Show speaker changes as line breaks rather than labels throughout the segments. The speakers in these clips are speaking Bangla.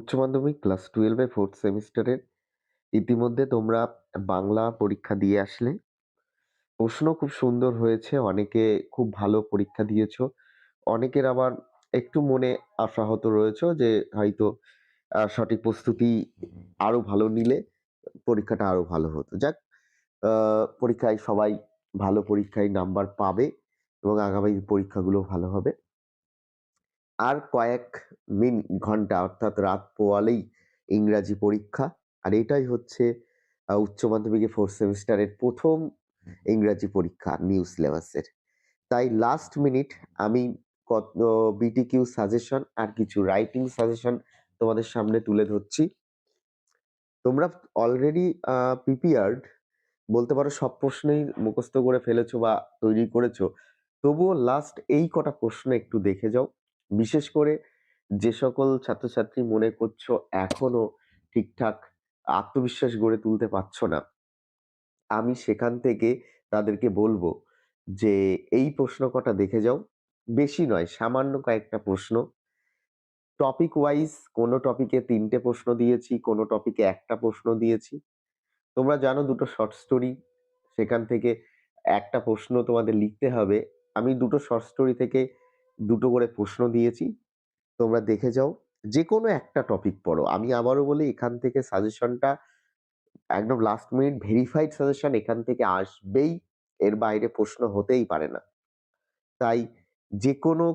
উচ্চ মাধ্যমিক ক্লাস 12 এর 4th সেমিস্টারের ইতিমধ্যে তোমরা বাংলা পরীক্ষা দিয়ে আসলে। প্রশ্ন খুব সুন্দর হয়েছে। অনেকে খুব ভালো পরীক্ষা দিয়েছো। অনেকের আবার একটু মনে আশাহত রয়েছো যে হয়তো সঠিক প্রস্তুতি আরো ভালো নিলে পরীক্ষাটা আরো ভালো হতো। যাক, আ পরীক্ষায় সবাই ভালো পরীক্ষায় নাম্বার পাবে এবং আগামী পরীক্ষাগুলো ভালো হবে। আর কয়েক ঘন্টা অর্থাৎ রাত পোয়ালেই ইংরাজি পরীক্ষা। আর এটাই হচ্ছে উচ্চ মাধ্যমিকের 4th সেমিস্টারের ১ম ইংরাজি পরীক্ষা নিউ সিলেবাসের। তাই লাস্ট মিনিট আমি কত বিটিকিউ সাজেশন আর কিছু রাইটিং সাজেশন তোমাদের সামনে তুলে ধরছি। তোমরা অলরেডি প্রিপেয়ার্ড বলতে পারো, সব প্রশ্নই মুখস্থ করে ফেলেছো বা তৈরি করেছো। তবুও লাস্ট এই কটা প্রশ্ন একটু দেখে যাও। বিশেষ করে যে সকল ছাত্রছাত্রী মনে করছো এখনো ঠিকঠাক আত্মবিশ্বাস গড়ে তুলতে পারছো না, আমি সেখান থেকে তাদেরকে বলবো যে এই প্রশ্ন কটা দেখে যাও। বেশি নয়, সামান্য কয়েকটা প্রশ্ন। টপিক ওয়াইজ কোনো টপিকে ৩ টে প্রশ্ন দিয়েছি, কোনো টপিকে ১ টা প্রশ্ন দিয়েছি। তোমরা জানো দুটো শর্ট স্টোরি, সেখান থেকে একটা প্রশ্ন তোমাদের লিখতে হবে। আমি দুটো শর্ট স্টোরি থেকে দুটো করে প্রশ্ন দিয়েছি। তোমরা দেখে যাও। যেকোনো একটা টপিক পড়ো। আমি আবারও বলি, এখান থেকে সাজেশনটা একদম লাস্ট মিনিট ভেরিফাইড সাজেশন এখান থেকে আসবেই। এর বাইরে প্রশ্ন হতেই পারে না। তাই যেকোনো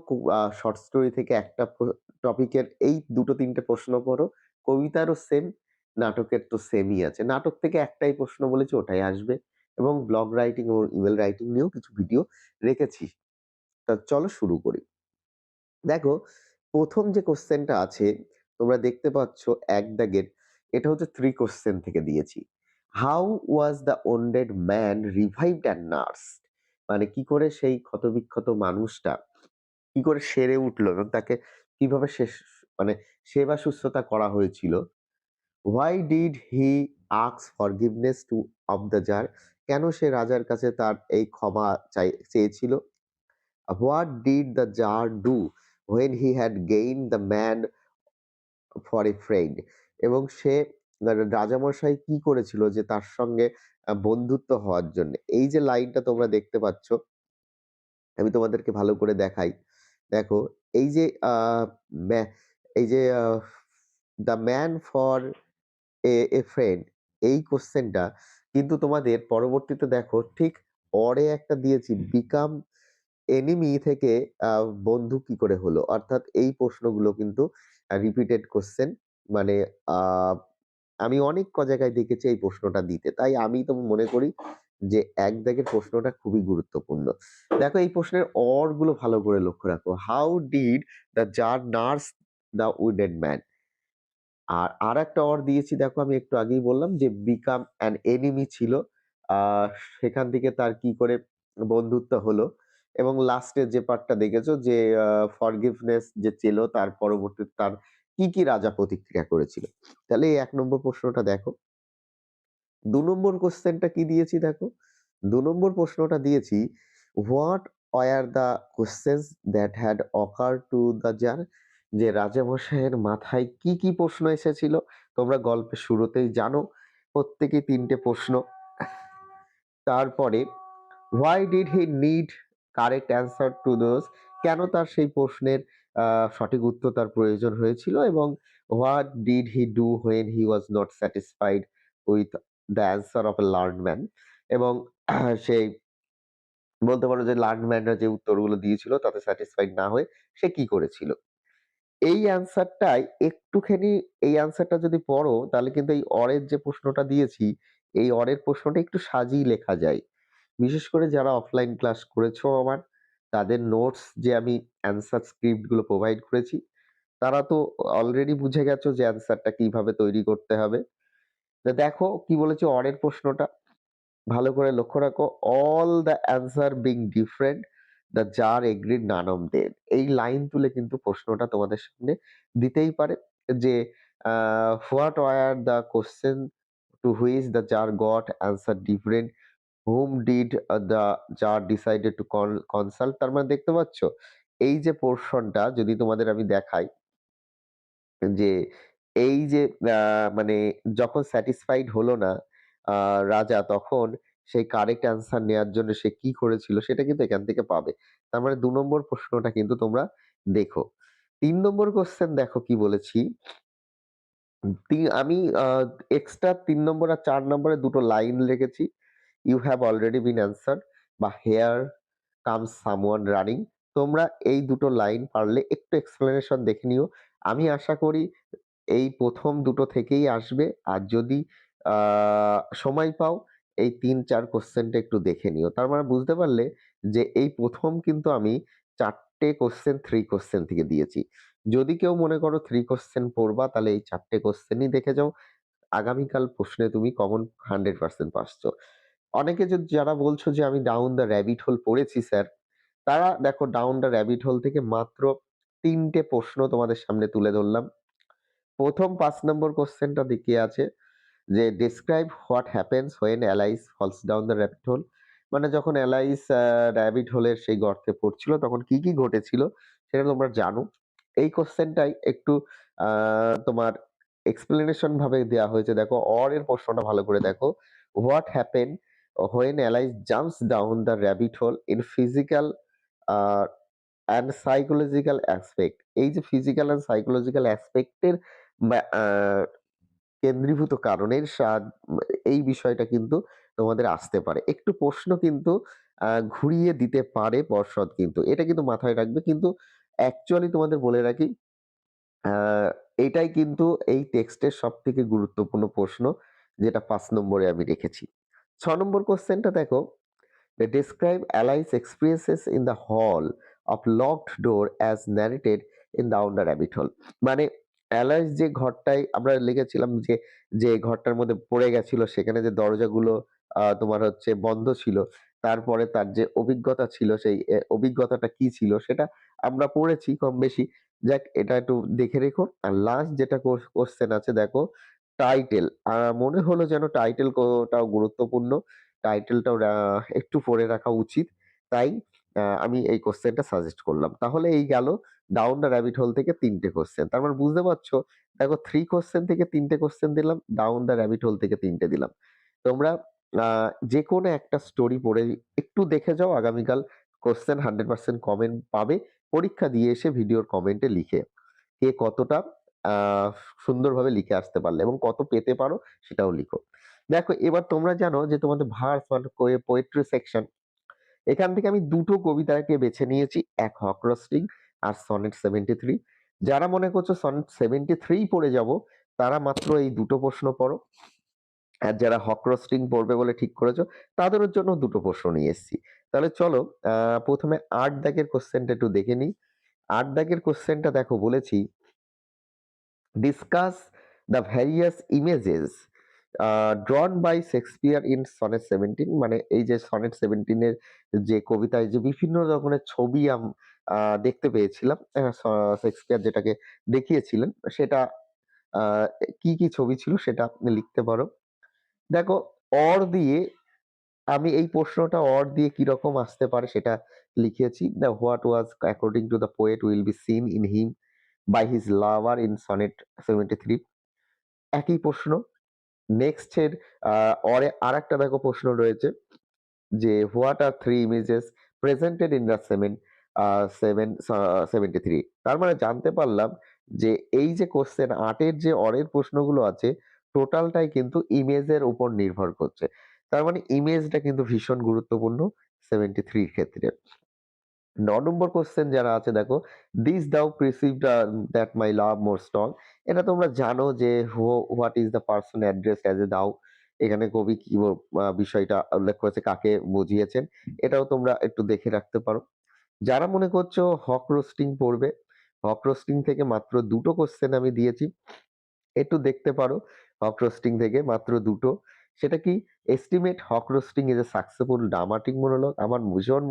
শর্ট স্টোরি থেকে একটা টপিকের এই ২-৩ টে প্রশ্ন পড়ো। কবিতারও সেম, নাটকের তো সেমই আছে। নাটক থেকে একটাই প্রশ্ন বলেছি, ওটাই আসবে। এবং ব্লগ রাইটিং এবং ইমেইল রাইটিং নিয়েও কিছু ভিডিও রেখেছি। তা চলো শুরু করি। দেখো, ১ম যে কোয়েশ্চেনটা আছে তোমরা দেখতে পাচ্ছ ১ দাগের, এটা হচ্ছে 3 কোয়েশ্চেন থেকে দিয়েছি। How was the wounded man revived and নার্সড? মানে কি করে সেই ক্ষতবিক্ষত মানুষটা কি করে সেরে উঠলো এবং তাকে কিভাবে মানে সেবা শুশ্রূষা করা হয়েছিল। Why did he ask forgiveness to of the tsar? কেন সে রাজার কাছে তার এই ক্ষমা চেয়েছিল? What did the tsar do when he had gained the man for a friend? এবং সে রাজামশাই কি করেছিল যে তার সঙ্গে বন্ধুত্ব হওয়ার জন্য। এই যে লাইনটা তোমরা দেখতে পাচ্ছ, আমি তোমাদেরকে ভালো করে দেখাই। দেখো, এই যে ম্যা এই যে the man for a friend, এই কোশ্চেনটা কিন্তু তোমাদের পরবর্তীতে দেখো ঠিক অরে একটা দিয়েছি, বিকাম এনিমি থেকে বন্ধু কি করে হলো? অর্থাৎ এই প্রশ্নগুলো কিন্তু রিপিটেড কোয়েশ্চেন। মানে আ আমি অনেক জায়গায় দেখেছি এই প্রশ্নটা দিতে। তাই আমি তো মনে করি যে ১ দাগের প্রশ্নটা খুবই গুরুত্বপূর্ণ। দেখো, এই প্রশ্নের অর গুলো ভালো করে লক্ষ্য রাখো। How did the czar nurse the wounded man? আর আরেকটা অর দিয়েছি, দেখো আমি একটু আগেই বললাম যে বিকাম অ্যান এনিমি ছিল। আ সেখান থেকে তার কি করে বন্ধুত্ব হলো এবং লাস্টের যে পার্টটা দেখেছো যে ফরগিভনেস যে চেলো, তার পরবর্তীতে তার কি রাজা প্রতিক্রিয়া করেছিল। তাহলে এই ১ নম্বর প্রশ্নটা দেখো। ২ নম্বর কোয়েশ্চেনটা কি দিয়েছি দেখো। ২ নম্বর প্রশ্নটা দিয়েছি, what were the questions that had occurred to the czar? যে রাজামশাইয়ের মাথায় কি প্রশ্ন এসেছিল? তোমরা গল্পের শুরুতেই জানো, প্রত্যেকেই ৩ টে প্রশ্ন। তারপরে why did he need correct answer to those? কেন তার সেই প্রশ্নের সঠিক উত্তর তার প্রয়োজন হয়েছিল? এবং what did he do when he was not satisfied with the answer of A learned man? এবং সেই বলতে পারো যে লার্নড ম্যানরা যে উত্তরগুলো দিয়েছিল তাতে স্যাটিসফাইড না হয়ে সে কি করেছিল? এই অ্যান্সারটাই একটুখানি, এই অ্যান্সারটা যদি পড়ো তাহলে কিন্তু এই অরের যে প্রশ্নটা দিয়েছি, এই অরের প্রশ্নটা একটু সাজিয়ে লেখা যায়। বিশেষ করে যারা অফলাইন ক্লাস করেছো আমার, তাদের নোটস যে আমি অ্যান্সার স্ক্রিপ্ট গুলো প্রোভাইড করেছি, তারা তো অলরেডি বুঝে গেছো যে অ্যান্সারটা কিভাবে তৈরি করতে হবে। তো দেখো কি বলেছে অরের প্রশ্নটা, ভালো করে লক্ষ্য রাখো। All the answer being different, the jar agreed none of them. এই লাইন তুলে কিন্তু প্রশ্নটা তোমাদের সামনে দিতেই পারে যে what were the question to which the jar got answer different, whom did the jar decided to consult? তার মানে দেখতে পাচ্ছ এই যে পোরশনটা যদি তোমাদের আমি দেখাই যে এই যে মানে যখন স্যাটিসফাইড হলো না আ রাজা, তখন সেই কারেক্ট অ্যান্সার নেয়ার জন্য সে কি করেছিল সেটা কিন্তু এখান থেকে পাবে। তার মানে ২ নম্বর প্রশ্নটা কিন্তু তোমরা দেখো। ৩ নম্বর কোয়েশ্চেন দেখো কি বলেছি। আমি এক্সট্রা ৩ নম্বর আর ৪ নম্বরে ২ টো লাইন লিখেছি। "You have already been answered" বা "হেয়ার কামস সামওয়ান রানিং"। তোমরা এই ২ টো লাইন পারলে একটু এক্সপ্লেনেশন দেখে নিও। আমি আশা করি এই ১ম দুটো থেকেই আসবে। আর যদি আ সময় পাও এই ৩-৪ কোয়েশ্চেনটা একটু দেখে নিও। তার মানে বুঝতে পারলে যে এই ১ম কিন্তু আমি ৪ টে কোয়েশ্চেন 3 কোয়েশ্চেন থেকে দিয়েছি। যদি কেউ মনে করো 3 কোয়েশ্চেন পড়বা তাহলে এই ৪ টে কোয়েশ্চেনই দেখে যাও। আগামীকাল প্রশ্নে তুমি কমন 100% পাচ্ছ। অনেকে যারা বলছো যে আমি ডাউন দ্য র‍্যাবিট হোল পড়েছি স্যার, তারা দেখো ডাউন দ্য র‍্যাবিট হোল থেকে মাত্র ৩ টে প্রশ্ন তোমাদের সামনে তুলে ধরলাম। ১ম ৫ নম্বর কোয়েশ্চেনটা কি আছে যে describe what happens when Alice falls down the rabbit hole. মানে যখন অ্যালাইস র‍্যাবিট হোলের সেই গর্তে পড়ছিল তখন কি ঘটেছিল সেটা তোমরা জানো। এই কোয়েশ্চেনটাই একটু আ তোমার এক্সপ্লেনেশন ভাবে দেয়া হয়েছে। দেখো এর প্রশ্নটা ভালো করে দেখো। What happen when Alice jumps down the rabbit hole in physical a and psychological aspect. এই যে ফিজিক্যাল অ্যান্ড সাইকোলজিক্যাল অ্যাসপেক্ট এর ব্যা আ কেন্দ্রীভূত কারণের এই বিষয়টা কিন্তু তোমাদের আসতে পারে। একটু প্রশ্ন কিন্তু ঘুরিয়ে দিতে পারে পর্ষদ কিন্তু। এটা কিন্তু মাথায় রাখবে। কিন্তু অ্যাকচুয়ালি তোমাদের বলে রাখি আ এটাই কিন্তু এই টেক্সটের সবথেকে গুরুত্বপূর্ণ প্রশ্ন যেটা ৫ নম্বরে আমি রেখেছি। ৬ নম্বর কোয়েশ্চেনটা দেখো, describe Alice's experiences in the hall of locked door as narrated in Down the Rabbit Hole। মানে অ্যালাইস যে ঘরটায় আমরা লিখেছিলাম যে ঘরটার মধ্যে পড়ে গেছিল সেখানে যে দরজাগুলো তোমার হচ্ছে বন্ধ ছিল। তারপরে তার যে অভিজ্ঞতা ছিল সেই অভিজ্ঞতাটা কি ছিল সেটা আমরা পড়েছি কম বেশি। যাক এটা একটু দেখে রেখো। আর লাস্ট যেটা কোয়েশ্চেন আছে দেখো টাইটেল। মনে হলো যেন টাইটেল টাও গুরুত্বপূর্ণ। টাইটেলটাও একটু পড়ে রাখা উচিত। তাই আমি এই কোয়েশ্চেনটা সাজেস্ট করলাম। তাহলে এই গেল ডাউন দ্য র‍্যাবিট হোল থেকে ৩ টে কোয়েশ্চেন। তার মানে বুঝতে পারছো দেখো ৩ কোয়েশ্চেন থেকে ৩ টে কোয়েশ্চেন দিলাম, ডাউন দ্য র‍্যাবিট হোল থেকে ৩ টে দিলাম। তোমরা আ যেকোনো একটা স্টোরি পড়ে একটু দেখে যাও আগামীকাল কোয়েশ্চেন 100% কমেন্ট পাবে। পরীক্ষা দিয়ে এসে ভিডিওর কমেন্টে লিখে। কে কতটা আ সুন্দরভাবে লিখে আসতে পারলে এবং কত পেতে পারো সেটাও লিখো। দেখো এবার তোমরা জানো যে তোমাদের ভার্স পোয়েট্রি সেকশন এখান থেকে আমি ২ টো কবিতাকে বেছে নিয়েছি। এক হকরস্টিং আর সনেট 73। যারা মনে করছো সনেট 73 পড়ে যাবো তারা মাত্র এই ২ টো প্রশ্ন পড়ো। আর যারা হকরস্টিং পড়বে বলে ঠিক করেছো তাদের জন্য ২ টো প্রশ্ন নিয়ে এসেছি। তাহলে চলো ১ম এ ৮ দাগের কোয়েশ্চেনটা একটু দেখে নিই। ৮ দাগের কোয়েশ্চেনটা দেখো বলেছি discuss the various images drawn by Shakespeare in Sonnet 17। মানে এই যে সনেট 17 এর যে কবিতায় যে বিভিন্ন ধরনের ছবি দেখতে পেয়েছিলাম শেক্সপিয়ার যেটাকে দেখিয়েছিলেন সেটা আ কি ছবি ছিল সেটা আপনি লিখতে পারো। দেখো অর দিয়ে আমি এই প্রশ্নটা অর দিয়ে কিরকম আসতে পারে সেটা লিখেছি। The what was according to the poet will be seen in him by his lover in sonnet 73। একই প্রশ্ন। নেক্সট এর অরে আরেকটা দেখো প্রশ্ন রয়েছে যে what are 3 images presented in the uh 73। তার মানে জানতে পারলাম যে এই যে কোয়েশ্চেন ৮ এর যে অরের প্রশ্নগুলো আছে টোটালটাই কিন্তু ইমেজের উপর নির্ভর করছে। তার মানে ইমেজটা কিন্তু ভীষণ গুরুত্বপূর্ণ 73 এর ক্ষেত্রে। ৯ নম্বর কোয়েশ্চেন যারা আছে দেখো, "this thou perceived that my love more strong"। এটা তোমরা জানো যে what is the person addressed as a thou। এখানে কবি কি বিষয়টা উল্লেখ করেছে, কাকে বুঝিয়েছেন। এটাও তোমরা একটু দেখে রাখতে পারো। যারা মনে করছো হক রোস্টিং পড়বে, হক রোস্টিং থেকে মাত্র ২ টো কোয়েশ্চেন আমি দিয়েছি। একটু দেখতে পারো হক রোস্টিং থেকে মাত্র ২ টো। সেটা কি? Estimate Haque roasting is a successful dramatic মোনোলগ। আমার ভীষণ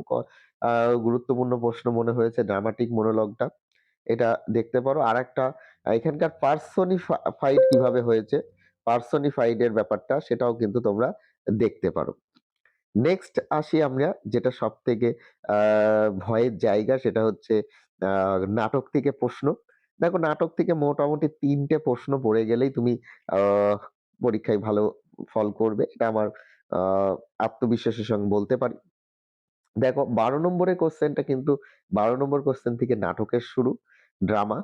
আ গুরুত্বপূর্ণ প্রশ্ন মনে হয়েছে ড্রামাটিক মোনোলগটা। এটা দেখতে পারো। আরেকটা এখানকার পার্সনিফাইড কিভাবে হয়েছে, পার্সনিফাইড এর ব্যাপারটা সেটাও কিন্তু তোমরা দেখতে পারো। নেক্সট আসি আমরা যেটা সবথেকে আ ভয়ের জায়গা সেটা হচ্ছে আ নাটক থেকে প্রশ্ন। দেখো নাটক থেকে মোটামুটি ৩ টে প্রশ্ন পড়ে গেলেই তুমি আ পরীক্ষায় ভালো ফল করবে। এটা আমার আ আত্মবিশ্বাসের সঙ্গে বলতে পারি। দেখো ১২ নম্বরের কোয়েশ্চেনটা কিন্তু ১২ নম্বর কোয়েশ্চেন থেকে নাটকের শুরু, ড্রামা।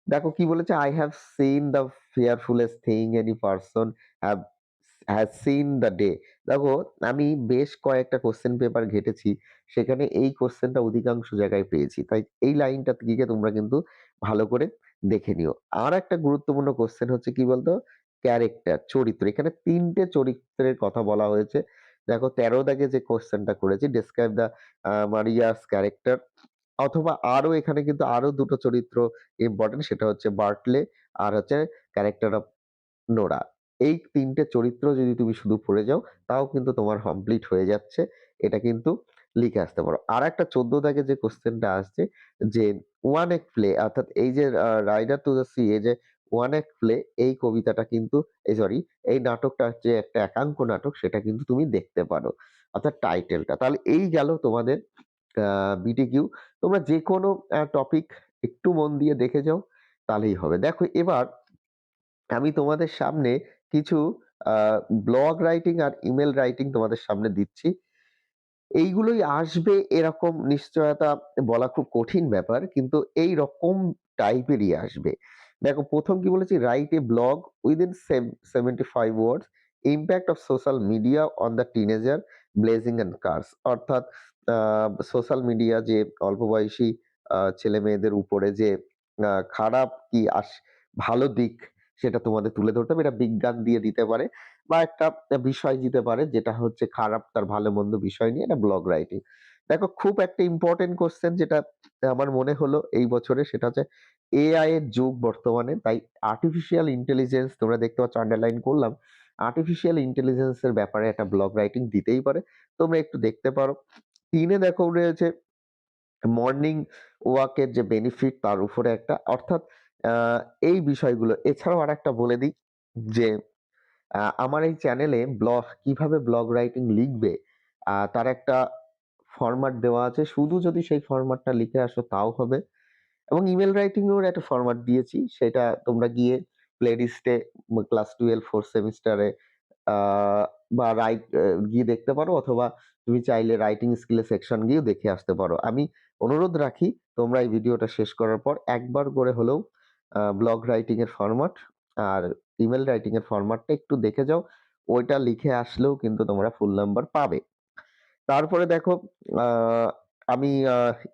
দেখো কি বলেছে? "I have seen the fearfulest thing any person have has seen the day." দেখো আমি বেশ কয়েকটা কোয়েশ্চেন পেপার ঘেঁটেছি। সেখানে এই কোয়েশ্চেনটা অধিকাংশ জায়গায় পেয়েছি। তাই এই লাইনটা থেকে তোমরা কিন্তু ভালো করে দেখে নিও। আরেকটা গুরুত্বপূর্ণ কোয়েশ্চেন হচ্ছে কি বলতো? ক্যারেক্টার, চরিত্র। এখানে ৩ টে চরিত্রের কথা বলা হয়েছে। দেখো ১৩ দাগে যে কোয়েশ্চেনটা করেছি, "Describe the মারিয়াস ক্যারেক্টার", অথবা আরো এখানে কিন্তু আরো ২ টো চরিত্র ইম্পোর্টেন্ট, সেটা হচ্ছে বার্টলে আর হচ্ছে ক্যারেক্টার অফ নোরা। এই ৩ টে চরিত্র যদি তুমি শুধু পড়ে যাও, তাও কিন্তু তোমার কমপ্লিট হয়ে যাচ্ছে। এটা কিন্তু লিখে আসতে পারো। আরেকটা ১৪ দাগে যে কোয়েশ্চেনটা আসছে যে, "ওয়ান এক প্লে", অর্থাৎ এই যে রাইডার টু দ্য সি, এই যে ওয়ান এক প্লে, এই কবিতাটা কিন্তু সরি, এই নাটকটা যে একটা একাঙ্ক নাটক, সেটা কিন্তু তুমি দেখতে পারো। অর্থাৎ টাইটেলটা। তাহলে এই গেল তোমাদের আ বিটিকিউ। তোমরা যেকোনো টপিক একটু মন দিয়ে দেখে যাও, তাহলেই হবে। দেখো এবার আমি তোমাদের সামনে কিছু আ ব্লগ রাইটিং আর ইমেইল রাইটিং তোমাদের সামনে দিচ্ছি। এইগুলোই আসবে এরকম নিশ্চয়তা বলা খুব কঠিন ব্যাপার। কিন্তু এইরকম টাইপেরই আসবে। দেখো ১ম কি বলেছি? "Write a blog within 75 words, impact of social media on the teenager, blessing and curse", অর্থাৎ আ সোশ্যাল মিডিয়া যে অল্প বয়সী ছেলেমেয়েদের উপরে যে খারাপ কি ভালো দিক, সেটা তোমাদের তুলে ধরতে হবে। এটা বিজ্ঞান দিয়ে দিতে পারে বা একটা বিষয় দিতে পারে, যেটা হচ্ছে খারাপ তার ভালো-মন্দ বিষয় নিয়ে এটা ব্লগ রাইটিং। দেখো খুব একটা ইম্পোর্টেন্ট কোয়েশ্চেন যেটা আমার মনে হলো এই বছরে, সেটা হচ্ছে এআই এর যুগ বর্তমানে। তাই আর্টিফিশিয়াল ইন্টেলিজেন্স তোমরা দেখতে পাচ্ছ, আন্ডারলাইন করলাম। আর্টিফিশিয়াল ইন্টেলিজেন্স এর ব্যাপারে একটা ব্লগ রাইটিং দিতেই পারে। তোমরা একটু দেখতে পারো। ৩ এ দেখো রয়েছে মর্নিং ওয়াক এর যে বেনিফিট, তার উপরে একটা, অর্থাৎ আ এই বিষয়গুলো। এছাড়াও আরেকটা বলে দিই যে আমার এই চ্যানেলে কিভাবে ব্লগ রাইটিং লিখবে, তার একটা ফরম্যাট দেওয়া আছে। শুধু যদি সেই ফরম্যাটটা লিখে আসো তাও হবে। এবং ইমেইল রাইটিং এর একটা ফরম্যাট দিয়েছি। সেটা তোমরা গিয়ে প্লেলিস্টে ক্লাস 12 4th সেমিস্টারে আ বা গিয়ে দেখতে পারো, অথবা তুমি চাইলে রাইটিং স্কিল এর সেকশন গিয়েও দেখে আসতে পারো। আমি অনুরোধ রাখি তোমরা এই ভিডিওটা শেষ করার পর একবার করে হলেও ব্লগ রাইটিং এর ফরম্যাট আর ইমেইল রাইটিং এর ফরম্যাটটা একটু দেখে যাও। ওইটা লিখে আসলেও কিন্তু তোমরা ফুল নাম্বার পাবে। তারপরে দেখো আ আমি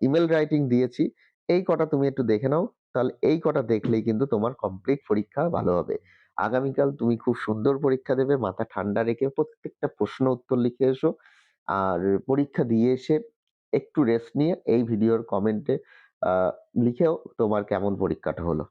ইমেইল রাইটিং দিয়েছি। এই কটা তুমি একটু দেখে নাও। তাহলে এই কটা দেখলেই কিন্তু তোমার কমপ্লিট পরীক্ষা ভালো হবে। আগামীকাল তুমি খুব সুন্দর পরীক্ষা দেবে। মাথা ঠান্ডা রেখে প্রত্যেকটা প্রশ্ন উত্তর লিখে এসো। আর পরীক্ষা দিয়ে এসে একটু রেস্ট নিয়ে এই ভিডিওর কমেন্টে আ লিখেও তোমার কেমন পরীক্ষাটা হলো।